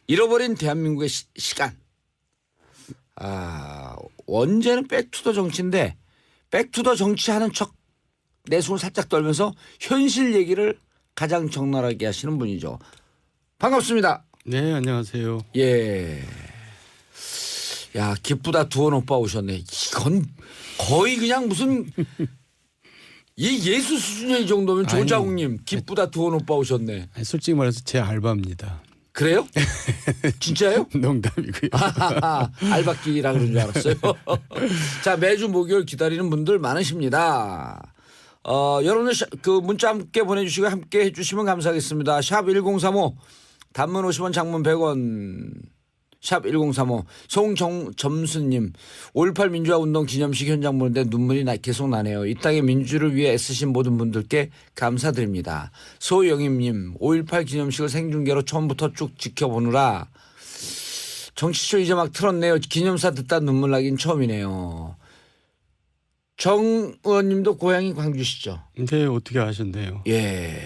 잃어버린 대한민국의 시간. 원제는 백투더 정치인데 백투더 정치하는 척 내숭을 살짝 떨면서 현실 얘기를 가장 적나라하게 하시는 분이죠. 반갑습니다. 네, 안녕하세요. 예. 야, 기쁘다 두원 오빠 오셨네. 이건 거의 그냥 무슨 이 예수 수준의 이 정도면 조자욱님 기쁘다 두원 오빠 오셨네. 아니, 솔직히 말해서 제 알바입니다. 그래요? 진짜요? 농담이고요. 알바끼라 그런 줄 알았어요. 자, 매주 목요일 기다리는 분들 많으십니다. 여러분들 그 문자 함께 보내주시고 함께 해주시면 감사하겠습니다. 샵 1035 단문 50원 장문 100원 샵 1035 송점수님 5.18 민주화운동 기념식 현장 보는데 눈물이 계속 나네요. 이 땅의 민주를 위해 애쓰신 모든 분들께 감사드립니다. 소영임님 5.18 기념식을 생중계로 처음부터 쭉 지켜보느라 정치쇼 이제 막 틀었네요. 기념사 듣다 눈물 나긴 처음이네요. 정 의원님도 고향이 광주시죠? 네, 어떻게 아셨네요. 예,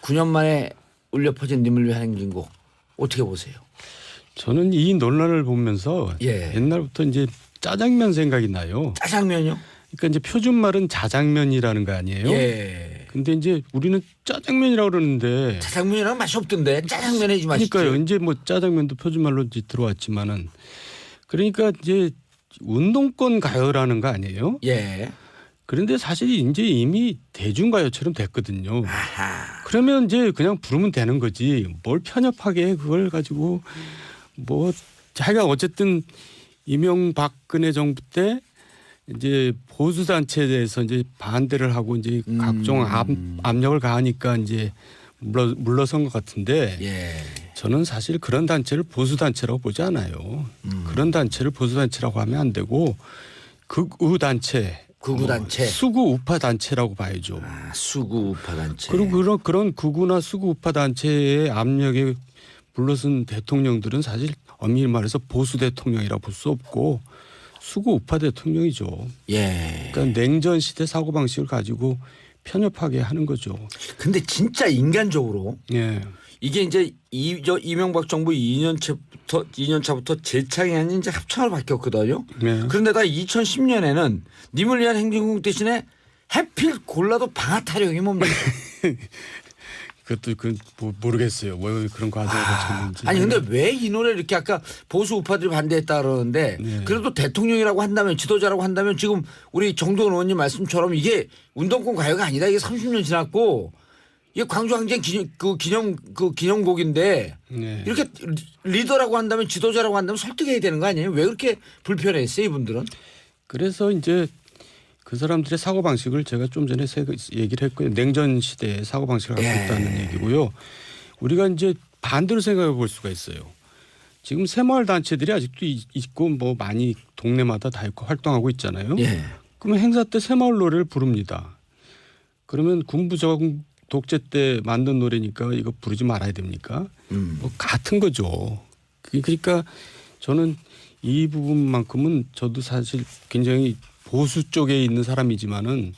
9년 만에 울려 퍼진 님을 위한 행진곡 어떻게 보세요? 저는 이 논란을 보면서 예. 옛날부터 이제 짜장면 생각이 나요. 짜장면요? 그러니까 이제 표준말은 자장면이라는 거 아니에요? 예. 근데 이제 우리는 짜장면이라고 그러는데 짜장면이랑 맛이 없던데 짜장면 해지 맛있지. 그러니까요. 이제 뭐 짜장면도 표준말로 이제 들어왔지만은 그러니까 이제 운동권 가요라는 거 아니에요? 예. 그런데 사실 이제 이미 대중가요처럼 됐거든요. 아하. 그러면 이제 그냥 부르면 되는 거지. 뭘 편협하게 그걸 가지고 뭐 자기가 어쨌든 이명박근혜 정부 때 이제 보수 단체에 대해서 이제 반대를 하고 이제 각종 압력을 가하니까 이제 물러선 것 같은데 예. 저는 사실 그런 단체를 보수 단체라고 보지 않아요. 그런 단체를 보수 단체라고 하면 안 되고 극우 단체, 극우 단체, 수구 우파 단체라고 봐야죠. 수구 우파 단체. 그리고 그런 극우나 수구 우파 단체의 압력에 물러선 대통령들은 사실 엄밀히 말해서 보수 대통령이라 볼 수 없고 수구 우파 대통령이죠. 예. 그러니까 냉전 시대 사고 방식을 가지고 편협하게 하는 거죠. 근데 진짜 인간적으로 예. 이게 이제 이명박 정부 2년차부터 재창이 아닌 이제 합창을 바뀌었거든요. 예. 그런데다 2010년에는 님을 위한 행진곡 대신에 해필 골라도 방아타령이 뭡니까? 그것도 모르겠어요. 왜 그런 과정을 거쳤는지. 아니 근데 왜 이 노래를 이렇게 아까 보수 우파들이 반대했다 그러는데 네. 그래도 대통령이라고 한다면 지도자라고 한다면 지금 우리 정동원 의원님 말씀처럼 이게 운동권 가요가 아니다. 이게 30년 지났고 이게 광주항쟁 기념곡인데 네. 이렇게 리더라고 한다면 지도자라고 한다면 설득해야 되는 거 아니에요? 왜 그렇게 불편했어요 이분들은? 그래서 이제 그 사람들의 사고 방식을 제가 좀 전에 얘기를 했고요. 냉전 시대의 사고 방식을 갖고 예. 있다는 얘기고요. 우리가 이제 반대로 생각해 볼 수가 있어요. 지금 새마을 단체들이 아직도 있고 뭐 많이 동네마다 다 있고 활동하고 있잖아요. 예. 그러면 행사 때 새마을 노래를 부릅니다. 그러면 군부 독재 때 만든 노래니까 이거 부르지 말아야 됩니까? 뭐 같은 거죠. 그러니까 저는 이 부분만큼은 저도 사실 굉장히 보수 쪽에 있는 사람이지만은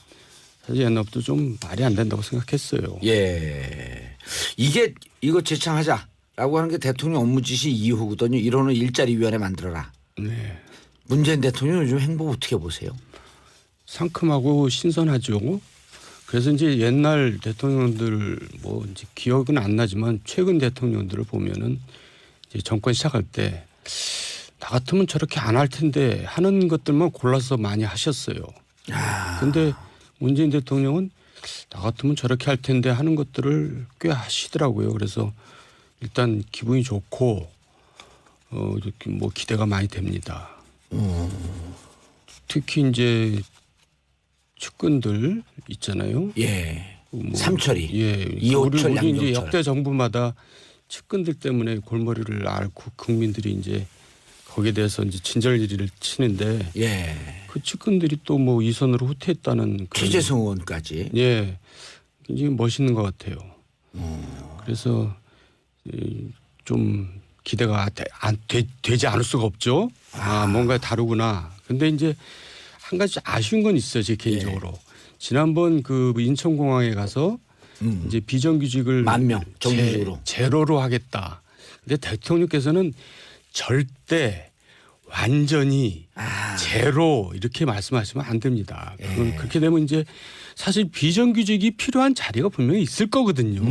사실 옛날부터 좀 말이 안 된다고 생각했어요. 예. 이거 재창하자라고 하는 게 대통령 업무 지시 이후거든요. 1호는 일자리위원회 만들어라. 네. 문재인 대통령 요즘 행보 어떻게 보세요? 상큼하고 신선하죠. 그래서 이제 옛날 대통령들 뭐 이제 기억은 안 나지만 최근 대통령들을 보면은 이제 정권 시작할 때 나 같으면 저렇게 안 할 텐데 하는 것들만 골라서 많이 하셨어요. 근데 문재인 대통령은 나 같으면 저렇게 할 텐데 하는 것들을 꽤 하시더라고요. 그래서 일단 기분이 좋고 뭐 기대가 많이 됩니다. 특히 이제 측근들 있잖아요. 예. 뭐 삼철이. 예. 이호철, 우리 이제 양정철. 역대 정부마다 측근들 때문에 골머리를 앓고 국민들이 이제 거기에 대해서 이제 친절리를 치는데 예. 그 측근들이 또 뭐 이선으로 후퇴했다는 그런 최재성 의원까지. 예. 굉장히 멋있는 것 같아요. 그래서 좀 기대가 되지 않을 수가 없죠. 뭔가 다르구나. 근데 이제 한 가지 아쉬운 건 있어요. 제 개인적으로. 지난번 그 인천공항에 가서 이제 비정규직을 10,000명 정규직으로. 제로로 하겠다. 근데 대통령께서는 절대 완전히 제로 이렇게 말씀하시면 안 됩니다. 그건 그렇게 되면 이제 사실 비정규직이 필요한 자리가 분명히 있을 거거든요.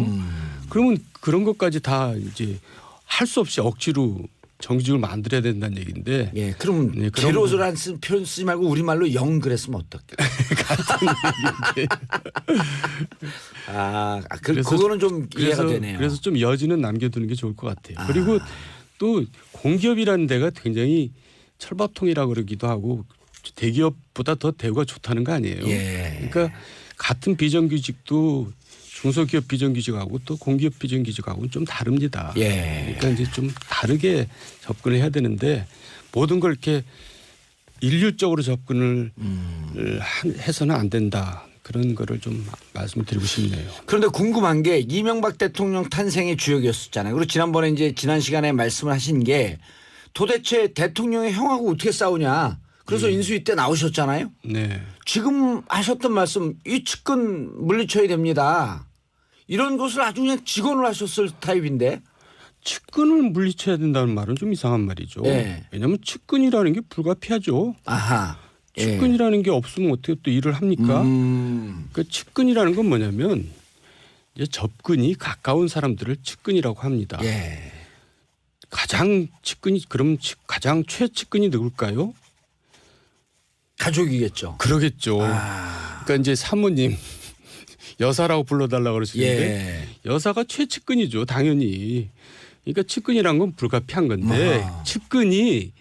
그러면 그런 것까지 다 이제 할 수 없이 억지로 정규직을 만들어야 된다는 얘기인데. 예, 그럼 네, 그런 제로라는 표현 쓰지 말고 우리말로 0 그랬으면 어떨까? 그거는 좀 이해가 되네요. 그래서 좀 여지는 남겨두는 게 좋을 것 같아요. 그리고 또 공기업이라는 데가 굉장히 철밥통이라고 그러기도 하고 대기업보다 더 대우가 좋다는 거 아니에요. 예. 그러니까 같은 비정규직도 중소기업 비정규직하고 또 공기업 비정규직하고는 좀 다릅니다. 예. 그러니까 이제 좀 다르게 접근을 해야 되는데 모든 걸 이렇게 일률적으로 접근을 해서는 안 된다. 그런 거를 좀 말씀드리고 싶네요. 그런데 궁금한 게 이명박 대통령 탄생의 주역이었었잖아요. 그리고 지난번에 이제 지난 시간에 말씀을 하신 게 도대체 대통령의 형하고 어떻게 싸우냐. 그래서 인수위 때 나오셨잖아요. 네. 지금 하셨던 말씀 이 측근 물리쳐야 됩니다. 이런 것을 아주 그냥 직언을 하셨을 타입인데. 측근을 물리쳐야 된다는 말은 좀 이상한 말이죠. 네. 왜냐하면 측근이라는 게 불가피하죠. 아하. 측근이라는 게 없으면 어떻게 또 일을 합니까? 그 측근이라는 건 뭐냐면 이제 접근이 가까운 사람들을 측근이라고 합니다. 예. 가장 측근이 그럼 가장 최측근이 누굴까요? 가족이겠죠. 그러겠죠. 그러니까 이제 사모님 여사라고 불러달라고 그러시는데 여사가 최측근이죠. 당연히. 그러니까 측근이란 건 불가피한 건데 측근이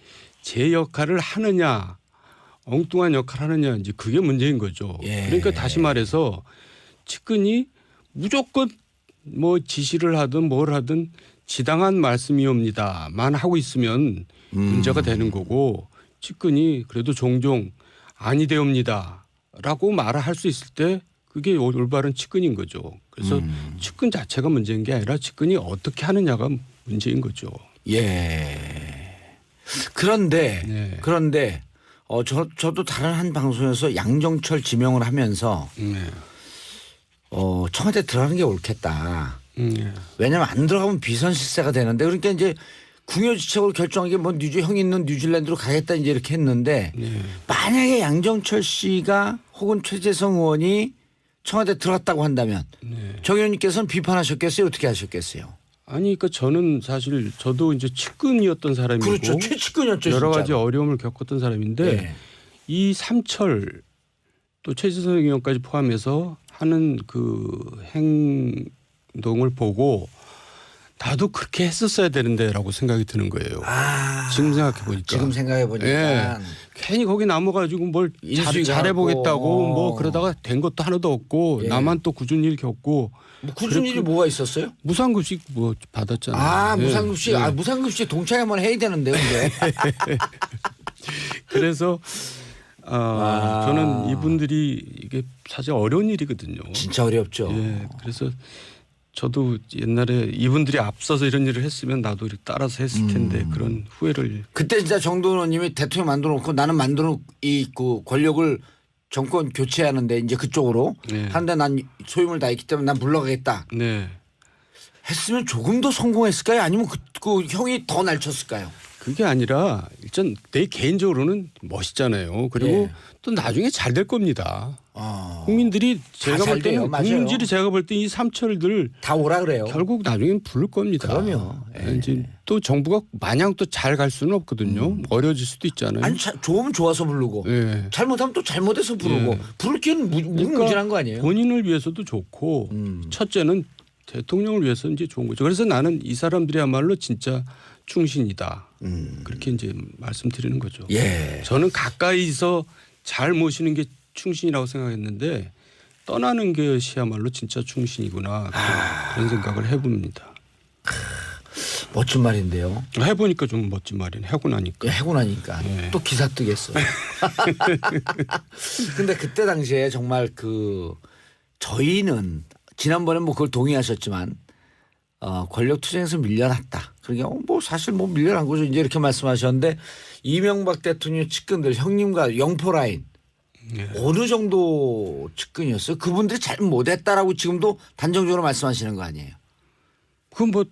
제 역할을 하느냐 엉뚱한 역할을 하느냐 이제 그게 문제인 거죠. 그러니까 다시 말해서 측근이 무조건 뭐 지시를 하든 뭘 하든 지당한 말씀이옵니다만 하고 있으면 문제가 되는 거고 측근이 그래도 종종 아니되옵니다라고 말을 할 수 있을 때 그게 올바른 측근인 거죠. 그래서 측근 자체가 문제인 게 아니라 측근이 어떻게 하느냐가 문제인 거죠. 예. 그런데 저도 다른 한 방송에서 양정철 지명을 하면서 청와대 들어가는 게 옳겠다. 왜냐하면 안 들어가면 비선실세가 되는데 그러니까 이제 궁여지책으로 결정한 게 뭐 형이 있는 뉴질랜드로 가겠다 이제 이렇게 했는데 만약에 양정철 씨가 혹은 최재성 의원이 청와대 들어갔다고 한다면 정 의원님께서는 비판하셨겠어요? 어떻게 하셨겠어요? 아니 그러니까 저는 사실 저도 이제 측근이었던 사람이고 그렇죠. 최측근이었죠. 여러 가지 진짜로. 어려움을 겪었던 사람인데 이 삼철 또 최재성 의원까지 포함해서 하는 그 행동을 보고 나도 그렇게 했었어야 되는데라고 생각이 드는 거예요. 지금 생각해 보니까. 지금 생각해 보니까 괜히 거기 남아가지고 뭘 잘해보겠다고 뭐 그러다가 된 것도 하나도 없고 나만 또 굳은 일 겪고. 뭐 굳은 일이 뭐가 있었어요? 무상급식 뭐 받았잖아요. 무상급식. 무상급식 동창회 한번 해야 되는데 근데. 그래서 저는 이분들이 이게 사실 어려운 일이거든요. 진짜 어렵죠. 예, 그래서 저도 옛날에 이분들이 앞서서 이런 일을 했으면 나도 이렇게 따라서 했을 텐데 그런 후회를. 그때 진짜 정동원 의원님이 대통령 만들어 놓고 나는 만들어 그 권력을 정권 교체하는데 이제 그쪽으로 하는데 난 소임을 다했기 때문에 난 물러가겠다. 네. 했으면 조금 더 성공했을까요? 아니면 그 형이 더 날쳤을까요? 그게 아니라 일단 내 개인적으로는 멋있잖아요. 그리고 또 나중에 잘 될 겁니다. 국민들이 제가 볼 때는 국민들이 제가 볼 때 이 삼철들 다 오라 그래요. 결국 나중엔 부를 겁니다. 그럼요. 이제 또 정부가 마냥 또 잘 갈 수는 없거든요. 어려질 수도 있잖아요. 아니 좋으면 좋아서 부르고 잘못하면 또 잘못해서 부르고 부를 기회는 무궁무진한 거 아니에요? 본인을 위해서도 좋고 첫째는 대통령을 위해서 이제 좋은 거죠. 그래서 나는 이 사람들이야말로 진짜 충신이다. 그렇게 이제 말씀드리는 거죠. 저는 가까이서 잘 모시는 게 충신이라고 생각했는데 떠나는 것이야말로 진짜 충신이구나 그런 생각을 해봅니다. 멋진 말인데요. 해보니까 좀 멋진 말이네. 하고 나니까. 하고 나니까 또 기사 뜨겠어요. 근데 그때 당시에 정말 저희는 지난번에 뭐 그걸 동의하셨지만 권력 투쟁에서 밀려났다. 그러니까 뭐 사실 뭐 밀려난 거죠. 이제 이렇게 말씀하셨는데 이명박 대통령 측근들 형님과 영포 라인 어느 정도 측근이었어요? 그분들이 잘 못했다라고 지금도 단정적으로 말씀하시는 거 아니에요? 그건 뭐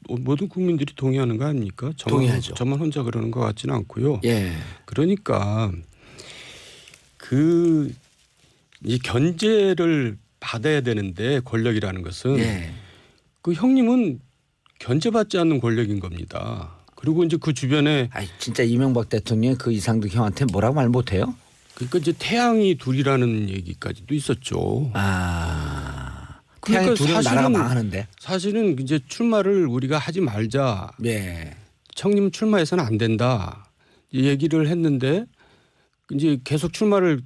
모든 국민들이 동의하는 거 아닙니까? 동의하죠. 저만 혼자 그러는 것 같지는 않고요. 예. 그러니까 이 견제를 받아야 되는데 권력이라는 것은 예. 그 형님은 견제받지 않는 권력인 겁니다. 그리고 이제 그 주변에 아, 진짜 이명박 대통령이 그 이상득 형한테 뭐라고 말 못해요? 그러니까 이제 태양이 둘이라는 얘기까지도 있었죠. 아, 그러니까 태양이 둘이면 나라가 망하는데. 사실은 이제 출마를 우리가 하지 말자. 예. 형님 출마해서는 안 된다. 이 얘기를 했는데 이제 계속 출마를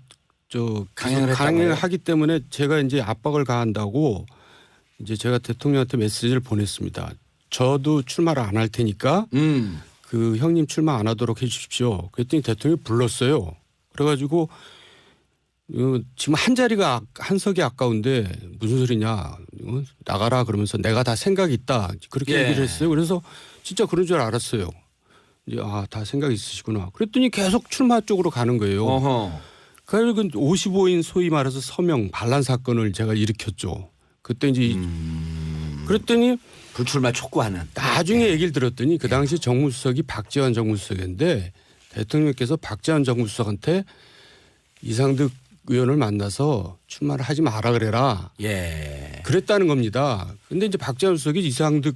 강행을 하기 때문에 제가 이제 압박을 가한다고 이제 제가 대통령한테 메시지를 보냈습니다. 저도 출마를 안 할 테니까 그 형님 출마 안 하도록 해 주십시오. 그랬더니 대통령이 불렀어요. 그래가지고 지금 한 자리가 한 석이 아까운데 무슨 소리냐 나가라 그러면서 내가 다 생각이 있다 그렇게 예. 얘기를 했어요. 그래서 진짜 그런 줄 알았어요. 이제 다 생각이 있으시구나. 그랬더니 계속 출마 쪽으로 가는 거예요. 어허. 그래서 55인 소위 말해서 서명 반란 사건을 제가 일으켰죠. 그때 이제 그랬더니 불출마 촉구하는. 나중에 얘기를 들었더니 그 당시 정무수석이 박지원 정무수석인데 대통령께서 박지원 정무수석한테 이상득 의원을 만나서 출마를 하지 마라 그래라. 예. 그랬다는 겁니다. 근데 이제 박지원 수석이 이상득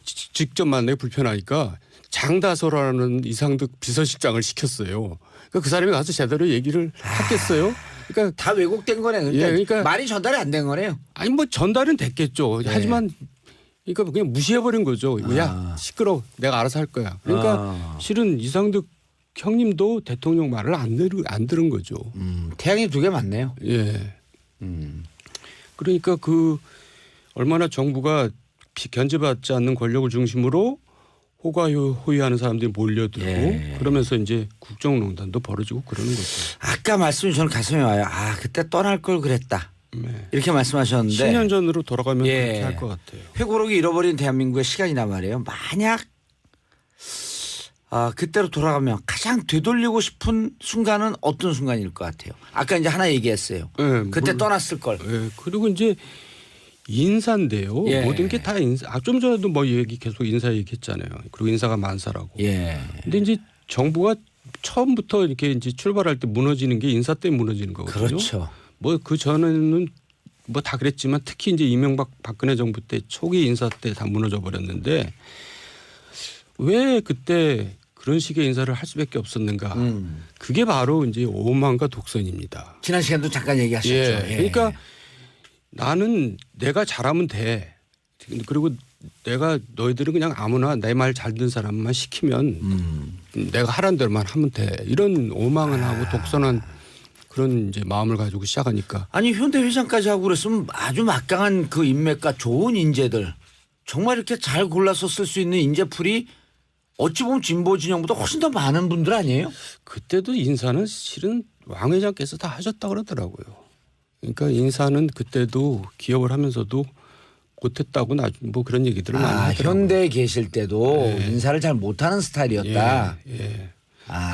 직접 만나기 불편하니까 장다소라는 이상득 비서실장을 시켰어요. 그러니까 그 사람이 가서 제대로 얘기를 했겠어요. 그러니까 다 왜곡된 거네. 그러니까, 예, 그러니까 말이 전달이 안 된 거네요. 아니 뭐 전달은 됐겠죠. 네. 하지만 그러니까 그냥 무시해버린 거죠. 야 시끄러. 내가 알아서 할 거야. 그러니까 실은 이상득 형님도 대통령 말을 안 들은 거죠. 태양이 두 개 맞네요. 예. 그러니까 얼마나 정부가 견제받지 않는 권력을 중심으로 호가호위하는 사람들이 몰려들고 예. 그러면서 이제 국정농단도 벌어지고 그러는 거죠. 아까 말씀이 저는 가슴에 와요. 아, 그때 떠날 걸 그랬다. 네. 이렇게 말씀하셨는데 10년 전으로 돌아가면 예. 그렇게 할 것 같아요. 회고록이 잃어버린 대한민국의 시간이란 말이에요. 만약 그때로 돌아가면 가장 되돌리고 싶은 순간은 어떤 순간일 것 같아요. 아까 이제 하나 얘기했어요. 네, 그때 떠났을 걸. 예. 그리고 이제 인사인데요. 예. 모든 게 다 인사. 좀 전에도 뭐 계속 인사 얘기했잖아요. 그리고 인사가 만사라고. 예. 근데 이제 정부가 처음부터 이렇게 이제 출발할 때 무너지는 게 인사 때문에 무너지는 거거든요. 그렇죠. 뭐 그 전에는 뭐 다 그랬지만 특히 이제 이명박 박근혜 정부 때 초기 인사 때 다 무너져 버렸는데 왜 그때 그런 식의 인사를 할 수밖에 없었는가. 그게 바로 이제 오만과 독선입니다. 지난 시간도 잠깐 얘기하셨죠. 예. 예. 그러니까 나는 내가 잘하면 돼. 그리고 내가 너희들은 그냥 아무나 내 말 잘 듣는 사람만 시키면 내가 하라는 대로만 하면 돼. 이런 오망을 하고 독선한 그런 이제 마음을 가지고 시작하니까. 아니 현대 회장까지 하고 그랬으면 아주 막강한 그 인맥과 좋은 인재들 정말 이렇게 잘 골라서 쓸 수 있는 인재풀이 어찌 보면 진보 진영보다 훨씬 더 많은 분들 아니에요? 그때도 인사는 실은 왕 회장께서 다 하셨다 그러더라고요. 그러니까 인사는 그때도 기업을 하면서도 못했다고 뭐 그런 얘기들을 많이 하더라고요. 현대에 계실 때도 예. 인사를 잘 못하는 스타일이었다. 예.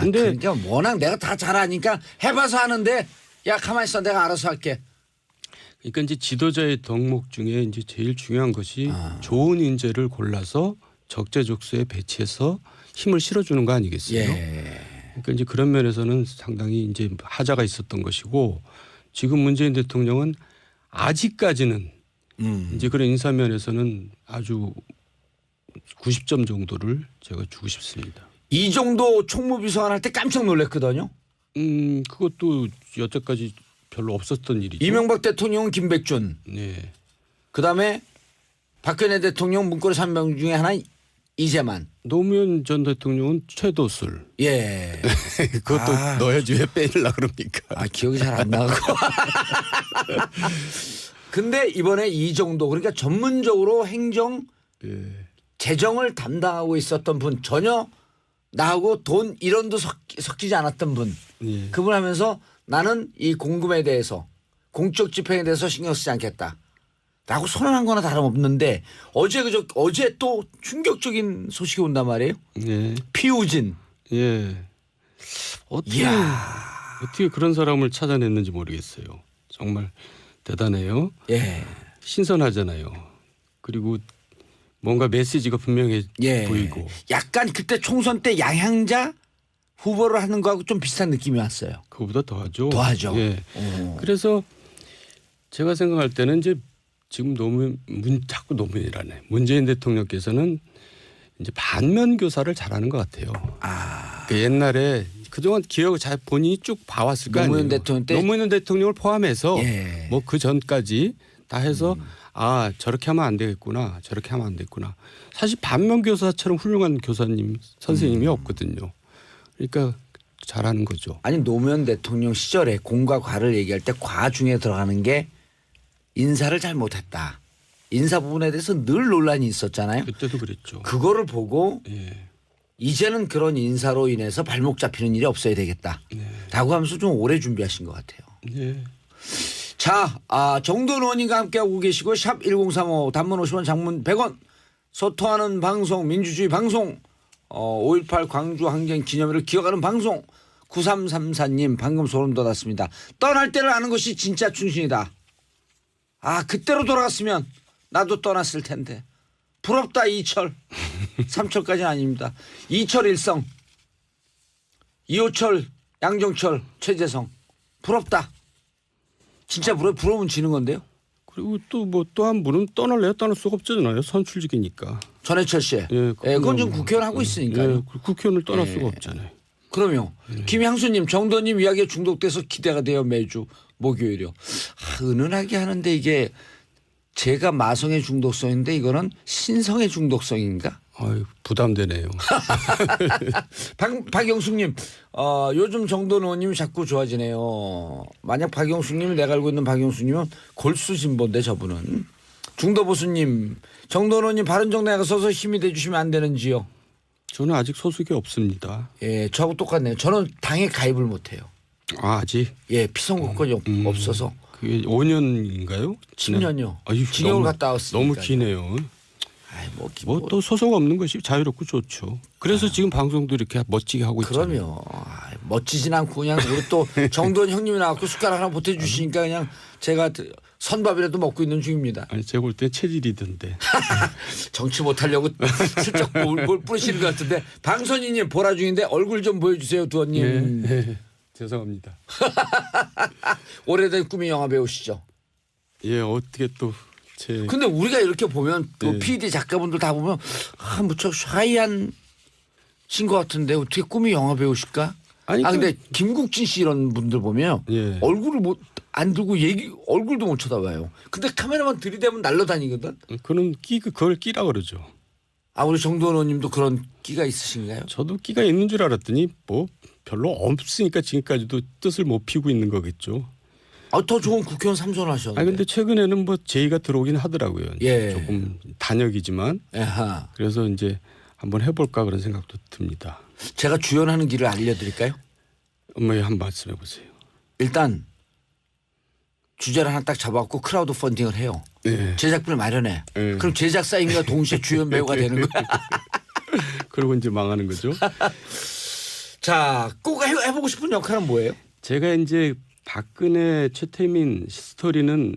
근데 그러니까 워낙 내가 다 잘하니까 해봐서 하는데 야 가만히 있어 내가 알아서 할게. 그러니까 이제 지도자의 덕목 중에 이제 제일 중요한 것이 좋은 인재를 골라서 적재적소에 배치해서 힘을 실어주는 거 아니겠어요? 예. 그러니까 이제 그런 면에서는 상당히 이제 하자가 있었던 것이고 지금 문재인 대통령은 아직까지는 이제 그런 인사 면에서는 아주 90점 정도를 제가 주고 싶습니다. 이 정도 총무비서관 할 때 깜짝 놀랐거든요. 그것도 여태까지 별로 없었던 일이죠. 이명박 대통령은 김백준. 네. 그다음에 박근혜 대통령 문고리 3명 중에 하나 이재만. 노무현 전 대통령은 최도술. 예. 그것도 넣어야지 왜 빼려고 그럽니까? 기억이 잘 안 나고. 근데 이번에 이 정도 그러니까 전문적으로 행정 재정을 담당하고 있었던 분 전혀 나하고 돈 1원도 섞이지 않았던 분. 예. 그분 하면서 나는 이 공금에 대해서 공적 집행에 대해서 신경 쓰지 않겠다. 라고 선언한 거나 다름없는데 어제 또 충격적인 소식이 온단 말이에요. 예. 피우진. 예. 어떻게 그런 사람을 찾아냈는지 모르겠어요. 정말 대단해요. 예. 신선하잖아요. 그리고 뭔가 메시지가 분명해 예. 보이고. 약간 그때 총선 때 양향자 후보를 하는 거하고 좀 비슷한 느낌이 왔어요. 그거보다 더하죠. 더하죠. 예. 오. 그래서 제가 생각할 때는 이제 지금 자꾸 노무현이라네. 문재인 대통령께서는 이제 반면 교사를 잘하는 것 같아요. 그 옛날에 그동안 기억을 잘 본인이 쭉 봐왔을 거 아니에요. 노무현 대통령 때 노무현 대통령을 포함해서 예. 뭐 그 전까지 다 해서 아 저렇게 하면 안 되겠구나 저렇게 하면 안 되겠구나. 사실 반면 교사처럼 훌륭한 교사님 선생님이 없거든요. 그러니까 잘하는 거죠. 아니 노무현 대통령 시절에 공과 과를 얘기할 때 과 중에 들어가는 게 인사를 잘 못했다. 인사 부분에 대해서 늘 논란이 있었잖아요. 그때도 그랬죠. 그거를 보고 예. 이제는 그런 인사로 인해서 발목 잡히는 일이 없어야 되겠다. 라고 하면서 좀 오래 준비하신 것 같아요. 예. 자, 정돈 의원님과 함께하고 계시고 샵 1035 단문 50원 장문 100원 소통하는 방송 민주주의 방송 5.18 광주 항쟁 기념일을 기억하는 방송 9334님 방금 소름 돋았습니다. 떠날 때를 아는 것이 진짜 충신이다. 그때로 돌아갔으면 나도 떠났을 텐데. 부럽다 이철. 삼철까지는 아닙니다. 이철 일성. 이호철 양정철 최재성. 부럽다. 진짜 부러우면 지는 건데요. 그리고 또 뭐 또 한 분은 떠날 수가 없잖아요. 선출직이니까. 전해철 씨. 그건 좀 국회의원 하고 있으니까요. 예, 국회의원을 떠날 수가 없잖아요. 그럼요. 김향수님, 정도님 이야기에 중독돼서 기대가 돼요. 매주 목요일이요. 은은하게 하는데 이게 제가 마성의 중독성인데 이거는 신성의 중독성인가? 아유, 부담되네요. 박영숙님, 요즘 정돈 의원님이 자꾸 좋아지네요. 만약 박영숙님이 내가 알고 있는 박영숙님은 골수 진보인데 저분은. 중도보수님, 정돈 의원님 바른정당에 가서서 힘이 돼주시면 안 되는지요? 저는 아직 소속이 없습니다. 예, 저하고 똑같네요. 저는 당에 가입을 못해요. 아직? 예, 피선거권이 없어서. 그게 5년인가요? 10년요. 아유, 징역을 갔다 왔으니까. 너무 기네요. 뭐 또 소속 없는 것이 자유롭고 좋죠. 그래서 지금 방송도 이렇게 멋지게 하고 있잖아요. 그럼요. 멋지진 않고 그냥 우리 또 정돈 형님이 나왔고 숟가락 하나 보태주시니까 그냥 제가 선밥이라도 먹고 있는 중입니다. 아니 제가 볼 때 체질이던데. 정치 못하려고 슬쩍 뭘 뿌리시는 것 같은데 방선희님 보라 중인데 얼굴 좀 보여주세요 두원님. 예, 죄송합니다. 오래된 꿈이 영화 배우시죠. 예, 어떻게 또 제. 근데 우리가 이렇게 보면 또 네. PD 작가분들 다 보면 무척 샤이한 신 것 같은데 어떻게 꿈이 영화 배우실까? 아니, 근데 김국진 씨 이런 분들 보면 예. 얼굴을 안 들고 얼굴도 못 쳐다봐요. 근데 카메라만 들이대면 날라다니거든. 그런 그걸 끼라 그러죠. 우리 정도원 의원님도 그런 끼가 있으신가요? 저도 끼가 있는 줄 알았더니 뭐 별로 없으니까 지금까지도 뜻을 못 피우고 있는 거겠죠. 더 좋은 국회의원 삼선하셨는데. 근데 최근에는 뭐 제의가 들어오긴 하더라고요. 예. 조금 단역이지만. 에하. 그래서 이제 한번 해볼까 그런 생각도 듭니다. 제가 주연하는 길을 알려드릴까요? 한 말씀 해보세요. 일단 주제를 하나 딱 잡아갖고 크라우드 펀딩을 해요. 네. 제작비를 마련해. 네. 그럼 제작사인과 동시에 주연 배우가 되는 거야. 그러고 이제 망하는 거죠. 자, 꼭 해보고 싶은 역할은 뭐예요? 제가 이제 박근혜 최태민 스토리는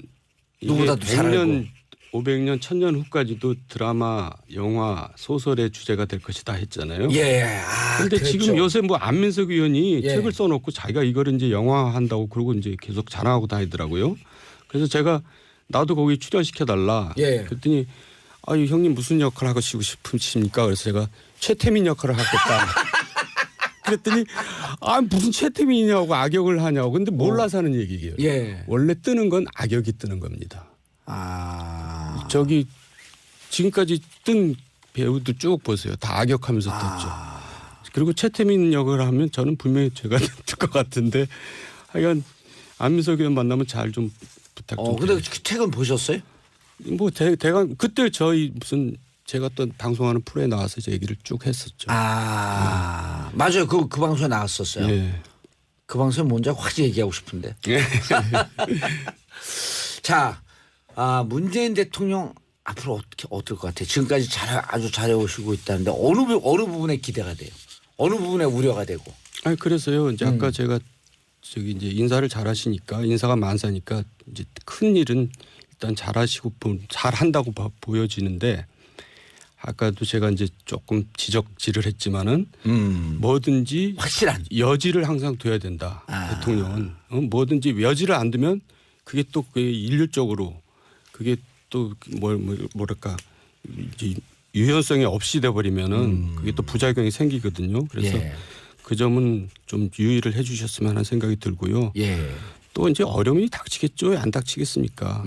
누구보다도 잘 알고. 100년, 500년, 1000년 후까지도 드라마, 영화, 소설의 주제가 될 것이다 했잖아요. 예. 근데 그랬죠. 지금 요새 뭐 안민석 의원이 예. 책을 써놓고 자기가 이거를 이제 영화한다고 그러고 이제 계속 자랑하고 다니더라고요. 그래서 제가 나도 거기 출연시켜달라. 예. 그랬더니 형님 무슨 역할 하고 싶으십니까? 그래서 제가 최태민 역할을 하겠다. 그랬더니 무슨 최태민이냐고 악역을 하냐고. 근데 몰라서 하는 얘기예요. 예. 원래 뜨는 건 악역이 뜨는 겁니다. 저기 지금까지 뜬 배우들 쭉 보세요. 다 악역하면서 떴죠. 그리고 최태민 역을 하면 저는 분명히 제가 뜰 것 같은데 하여간 안민석 의원 만나면 잘 좀 부탁 좀. 근데 그 책은 보셨어요? 뭐 대강 그때 저희 무슨 제가 또 방송하는 프로에 나와서 제 얘기를 쭉 했었죠. 맞아요. 그 방송에 나왔었어요. 예. 그 방송에 뭔지 확 얘기하고 싶은데. 자, 문재인 대통령 앞으로 어떨 것 같아요? 지금까지 아주 잘해오시고 있다는데 어느 부분에 기대가 돼요? 어느 부분에 우려가 되고? 그래서요. 이제 아까 제가 이제 인사를 잘하시니까 인사가 만사니까 이제 큰 일은 일단 잘하시고 잘한다고 보여지는데 아까도 제가 이제 조금 지적질을 했지만은 뭐든지 확실한 여지를 항상 둬야 된다. 대통령은 뭐든지 여지를 안 두면 그게 또 그게 일률적으로 그게 또 뭐랄까 이제 유연성이 없이 돼 버리면은 그게 또 부작용이 생기거든요. 그래서 예. 그 점은 좀 유의를 해주셨으면 하는 생각이 들고요. 예. 또 이제 어려움이 닥치겠죠. 안 닥치겠습니까?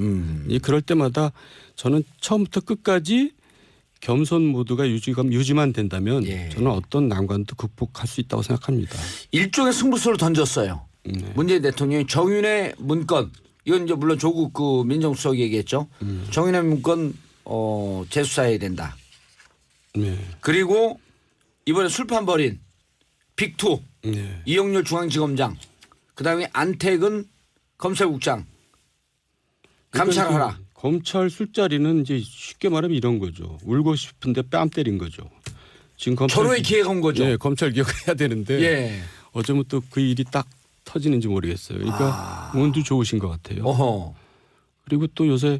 이제 그럴 때마다 저는 처음부터 끝까지 겸손 모드가 유지만 된다면 예. 저는 어떤 난관도 극복할 수 있다고 생각합니다. 일종의 승부수를 던졌어요. 네. 문재인 대통령이 정윤의 문건 이건 이제 물론 조국 그 민정수석이 얘기했죠. 정윤의 문건 재수사해야 된다. 네. 그리고 이번에 술판 벌인 빅2 네. 이영렬 중앙지검장 그다음에 안택은 검찰국장 감찰하라. 그러니까 검찰 술자리는 이제 쉽게 말하면 이런 거죠. 울고 싶은데 뺨 때린 거죠. 지금 검찰 절호의 기회가 온 거죠. 네, 검찰 기억해야 되는데 예. 어쩌면 또 그 일이 딱 터지는지 모르겠어요. 그러니까 운도 좋으신 것 같아요. 어허. 그리고 또 요새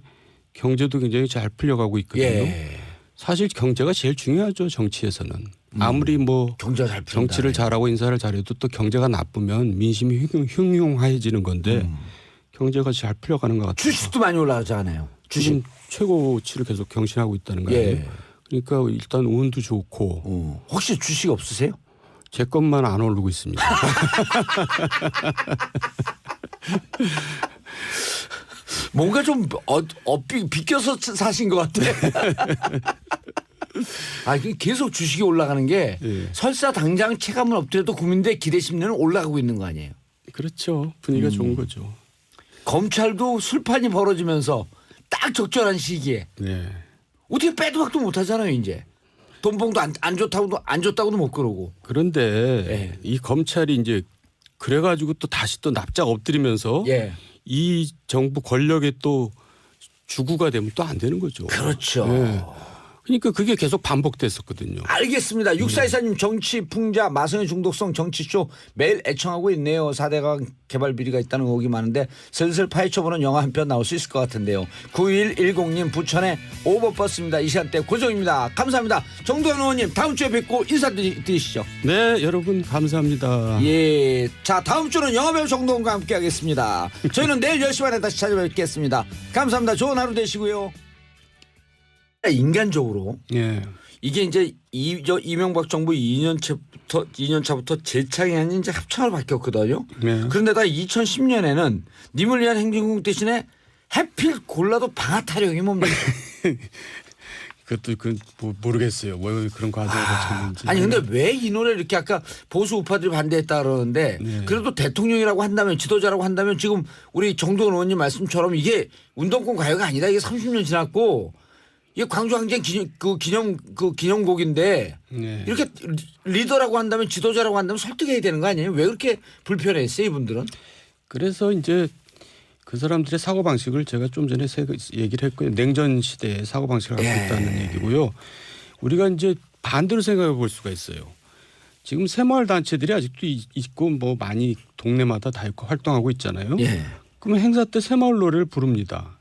경제도 굉장히 잘 풀려가고 있거든요. 예. 사실 경제가 제일 중요하죠. 정치에서는. 아무리 뭐 경제가 잘 풀린다. 정치를 잘하고 인사를 잘해도 또 경제가 나쁘면 민심이 흉흉해지는 건데 경제가 잘 풀려가는 것 같아요. 주식도 많이 올라가잖아요. 지금 최고치를 계속 경신하고 있다는 거 아니에요. 예. 그러니까 일단 운도 좋고 혹시 주식 없으세요? 제 것만 안 오르고 있습니다. 뭔가 좀 비껴서 사신 것 같아. 아, 계속 주식이 올라가는 게 예. 설사 당장 체감은 없더라도 국민들의 기대 심리는 올라가고 있는 거 아니에요. 그렇죠. 분위기가 좋은 거죠. 검찰도 술판이 벌어지면서 딱 적절한 시기에 네. 어떻게 빼도 박도 못 하잖아요, 이제. 돈봉도 안 줬다고도 못 그러고. 그런데 예. 이 검찰이 이제 그래가지고 또 다시 또 납작 엎드리면서 예. 이 정부 권력에 또 주구가 되면 또 안 되는 거죠. 그렇죠. 예. 그러니까 그게 계속 반복됐었거든요. 알겠습니다. 6424님 정치 풍자 마성의 중독성 정치쇼 매일 애청하고 있네요. 4대강 개발 비리가 있다는 의혹이 많은데 슬슬 파헤쳐보는 영화 한 편 나올 수 있을 것 같은데요. 9110님 부천에 오버버스입니다. 이 시간대 고정입니다. 감사합니다. 정도현 의원님 다음 주에 뵙고 인사드리시죠. 네, 여러분 감사합니다. 예, 자 다음 주는 영화배우 정도현과 함께 하겠습니다. 저희는 내일 10시 반에 다시 찾아뵙겠습니다. 감사합니다. 좋은 하루 되시고요. 인간적으로 예. 이게 이제 이명박 정부 2년차부터 재창이 아닌 이제 합창을 바뀌었거든요. 네. 그런데다 2010년에는 님을 위한 행진곡 대신에 해필 골라도 방아 타령이 뭡니까? 그것도 모르겠어요. 왜 그런 과정을 거쳤는지. 아니 근데 왜 이 노래를 이렇게 아까 보수 우파들이 반대했다 그러는데 네. 그래도 대통령이라고 한다면 지도자라고 한다면 지금 우리 정도원 의원님 말씀처럼 이게 운동권 가요가 아니다. 이게 30년 지났고 이게 광주항쟁 기념곡인데 네. 이렇게 리더라고 한다면 지도자라고 한다면 설득해야 되는 거 아니에요? 왜 그렇게 불편했어요 이분들은? 그래서 이제 그 사람들의 사고 방식을 제가 좀 전에 얘기를 했고요. 냉전 시대의 사고 방식을 갖고 있다는 얘기고요. 우리가 이제 반대로 생각해 볼 수가 있어요. 지금 새마을 단체들이 아직도 있고 뭐 많이 동네마다 다 있고 활동하고 있잖아요. 예. 그러면 행사 때 새마을 노래를 부릅니다.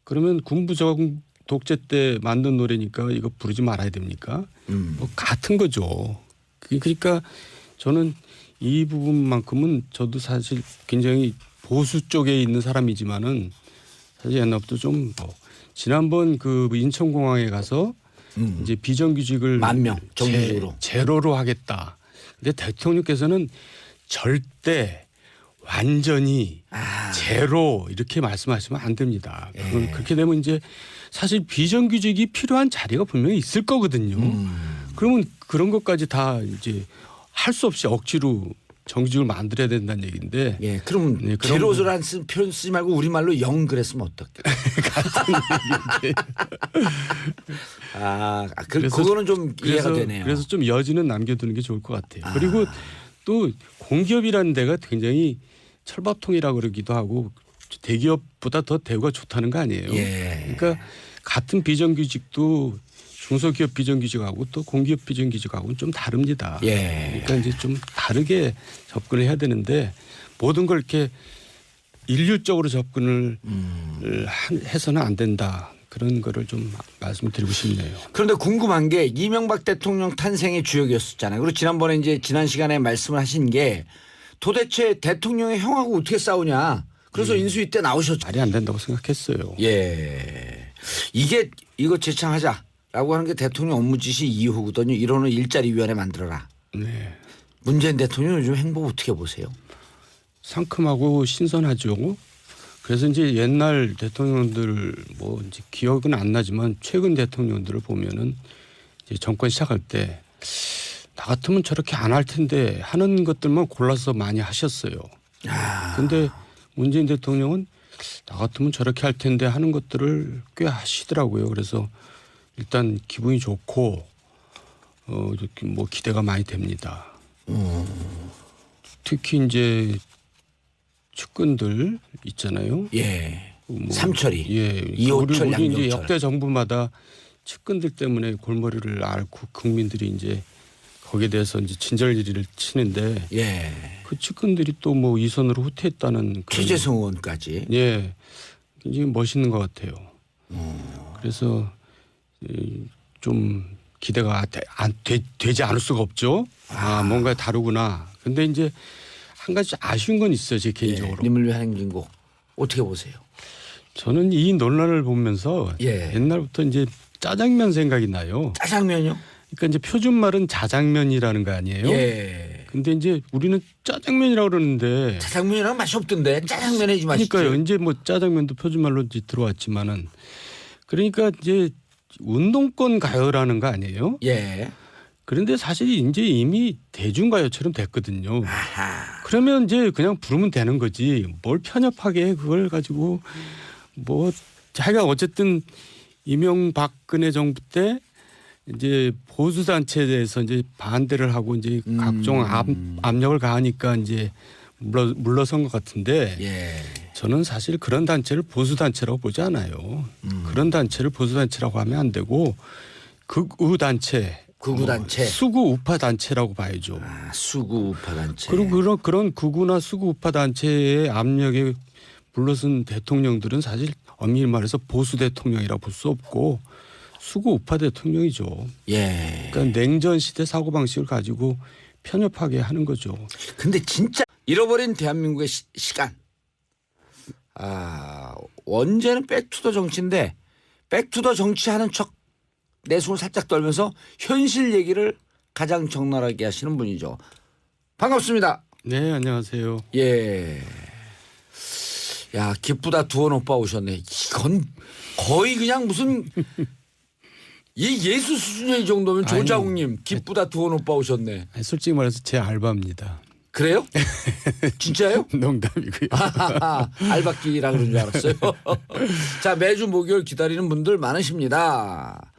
그러면 군부정 독재 때 만든 노래니까 이거 부르지 말아야 됩니까? 뭐 같은 거죠. 그러니까 저는 이 부분만큼은 저도 사실 굉장히 보수 쪽에 있는 사람이지만은 사실 옛날부터 좀 지난번 그 인천공항에 가서 이제 비정규직을 10,000명 정규직으로 제로로 하겠다. 근데 대통령께서는 절대 완전히 제로 이렇게 말씀하시면 안 됩니다. 그렇게 되면 이제 사실 비정규직이 필요한 자리가 분명히 있을 거거든요. 그러면 그런 것까지 다 이제 할 수 없이 억지로 정규직을 만들어야 된다는 얘기인데. 예, 그럼 네, 제로라는 표현 쓰지 말고 우리말로 0 그랬으면 어떨까? 그거는 좀 이해가 되네요. 그래서 좀 여지는 남겨두는 게 좋을 것 같아요. 그리고 또 공기업이라는 데가 굉장히 철밥통이라고 그러기도 하고 대기업보다 더 대우가 좋다는 거 아니에요. 예. 그러니까 같은 비정규직도 중소기업 비정규직하고 또 공기업 비정규직하고는 좀 다릅니다. 예. 그러니까 이제 좀 다르게 접근을 해야 되는데 모든 걸 이렇게 일률적으로 접근을 해서는 안 된다. 그런 거를 좀 말씀드리고 싶네요. 그런데 궁금한 게 이명박 대통령 탄생의 주역이었었잖아요. 그리고 지난번에 이제 지난 시간에 말씀을 하신 게 도대체 대통령의 형하고 어떻게 싸우냐. 그래서 인수위 때 나오셨죠. 말이 안 된다고 생각했어요. 예. 이거 재창하자라고 하는 게 대통령 업무 지시 2호거든요. 1호는 일자리위원회 만들어라. 네. 문재인 대통령 요즘 행보 어떻게 보세요? 상큼하고 신선하죠. 그래서 이제 옛날 대통령들 뭐 이제 기억은 안 나지만 최근 대통령들을 보면은 이제 정권 시작할 때 나 같으면 저렇게 안 할 텐데 하는 것들만 골라서 많이 하셨어요. 근데 문재인 대통령은 나 같으면 저렇게 할 텐데 하는 것들을 꽤 하시더라고요. 그래서 일단 기분이 좋고 이렇게 뭐 기대가 많이 됩니다. 특히 이제 측근들 있잖아요. 예. 뭐, 삼철이. 예. 이호철, 우리 이제 양경철. 역대 정부마다 측근들 때문에 골머리를 앓고 국민들이 이제 거기에 대해서 이제 진절리를 치는데 예. 그 측근들이 또 뭐 이선으로 후퇴했다는 그런 최재성 의원까지. 예. 굉장히 멋있는 것 같아요. 그래서 좀 기대가 되지 않을 수가 없죠. 뭔가 다르구나. 근데 이제 한 가지 아쉬운 건 있어요. 제 개인적으로. 님을 위한 행진곡 어떻게 보세요? 저는 이 논란을 보면서 예. 옛날부터 이제 짜장면 생각이 나요. 짜장면요? 그러니까 이제 표준말은 자장면이라는 거 아니에요? 예. 근데 이제 우리는 짜장면이라고 그러는데 짜장면이랑 맛이 없던데 짜장면 해지 맛있지. 그러니까요. 이제 뭐 짜장면도 표준말로 이제 들어왔지만은 그러니까 이제 운동권 가요라는 거 아니에요? 예. 그런데 사실 이제 이미 대중가요처럼 됐거든요. 아하. 그러면 이제 그냥 부르면 되는 거지. 뭘 편협하게 그걸 가지고 뭐 자기가 어쨌든 이명박근혜 정부 때 이제 보수 단체에 대해서 이제 반대를 하고 이제 각종 압력을 가하니까 이제 물러선 것 같은데 예. 저는 사실 그런 단체를 보수 단체라고 보지 않아요. 그런 단체를 보수 단체라고 하면 안 되고 극우 단체, 극우 단체. 수구 우파 단체라고 봐야죠. 수구 우파 단체. 그리고 그런 극우나 수구 우파 단체의 압력에 물러선 대통령들은 사실 엄밀히 말해서 보수 대통령이라고 볼 수 없고 수구 우파 대통령이죠. 예. 그러니까 냉전 시대 사고 방식을 가지고 편협하게 하는 거죠. 근데 진짜 잃어버린 대한민국의 시간. 원제는 백투더 정치인데 백투더 정치하는 척 내숭을 살짝 떨면서 현실 얘기를 가장 적나라하게 하시는 분이죠. 반갑습니다. 네, 안녕하세요. 예. 야, 기쁘다 두원 오빠 오셨네. 이건 거의 그냥 무슨 이 예수 수준의 이 정도면 조자욱님 기쁘다 두원 오빠 오셨네. 아니, 솔직히 말해서 제 알바입니다. 그래요? 진짜요? 농담이고요. 알바끼라 그런 줄 알았어요. 자, 매주 목요일 기다리는 분들 많으십니다.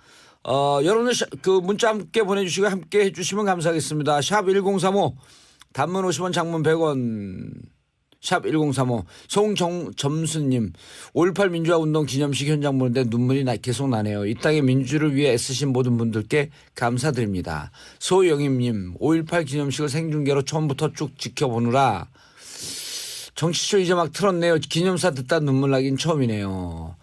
여러분들 그 문자 함께 보내주시고 함께 해주시면 감사하겠습니다. 샵 1035 단문 50원 장문 100원 샵 1035 송점수님 5.18 민주화운동 기념식 현장 보는데 눈물이 계속 나네요. 이 땅의 민주를 위해 애쓰신 모든 분들께 감사드립니다. 소영임님 5.18 기념식을 생중계로 처음부터 쭉 지켜보느라 정치쇼 이제 막 틀었네요. 기념사 듣다 눈물 나긴 처음이네요.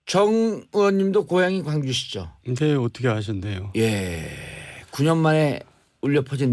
정 의원님도 고향이 광주시죠? 근데 어떻게 아셨네요? 예. 9년 만에 울려 퍼진